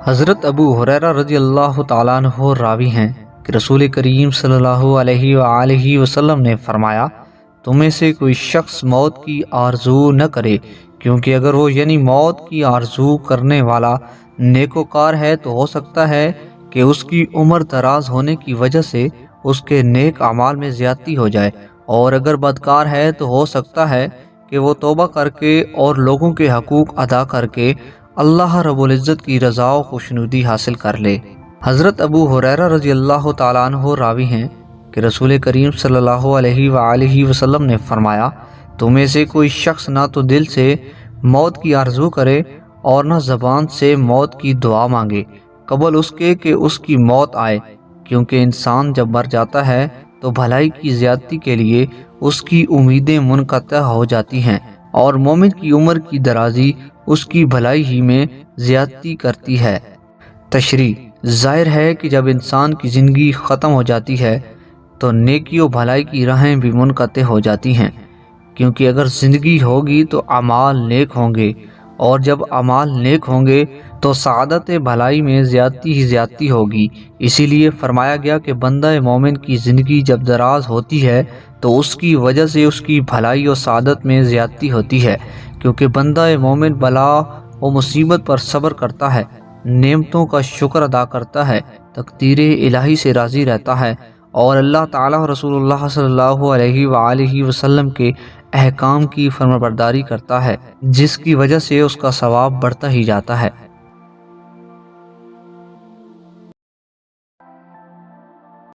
حضرت ابو ہریرہ رضی اللہ تعالیٰ عنہ راوی ہیں کہ رسول کریم صلی اللہ علیہ وآلہ وسلم نے فرمایا، تم میں سے کوئی شخص موت کی آرزو نہ کرے، کیونکہ اگر وہ موت کی آرزو کرنے والا نیکوکار ہے تو ہو سکتا ہے کہ اس کی عمر دراز ہونے کی وجہ سے اس کے نیک اعمال میں زیادتی ہو جائے، اور اگر بدکار ہے تو ہو سکتا ہے کہ وہ توبہ کر کے اور لوگوں کے حقوق ادا کر کے اللہ رب العزت کی رضا و خوشنودی حاصل کر لے۔ حضرت ابو ہریرہ رضی اللہ تعالیٰ عنہ راوی ہیں کہ رسول کریم صلی اللہ علیہ وآلہ وسلم نے فرمایا، تم میں سے کوئی شخص نہ تو دل سے موت کی آرزو کرے اور نہ زبان سے موت کی دعا مانگے قبل اس کے کہ اس کی موت آئے، کیونکہ انسان جب مر جاتا ہے تو بھلائی کی زیادتی کے لیے اس کی امیدیں منقطع ہو جاتی ہیں، اور مومن کی عمر کی درازی اس کی بھلائی ہی میں زیادتی کرتی ہے۔ تشریح: ظاہر ہے کہ جب انسان کی زندگی ختم ہو جاتی ہے تو نیکی و بھلائی کی راہیں بھی منقطع ہو جاتی ہیں، کیونکہ اگر زندگی ہوگی تو اعمال نیک ہوں گے، اور جب اعمال نیک ہوں گے تو سعادت بھلائی میں زیادتی ہی زیادتی ہوگی۔ اسی لیے فرمایا گیا کہ بندہ مومن کی زندگی جب دراز ہوتی ہے تو اس کی وجہ سے اس کی بھلائی و سعادت میں زیادتی ہوتی ہے، کیونکہ بندہ مومن بلا و مصیبت پر صبر کرتا ہے، نعمتوں کا شکر ادا کرتا ہے، تقدیر الہی سے راضی رہتا ہے، اور اللہ تعالیٰ اور رسول اللہ صلی اللہ علیہ وآلہ وسلم کے احکام کی فرمانبرداری کرتا ہے، جس کی وجہ سے اس کا ثواب بڑھتا ہی جاتا ہے۔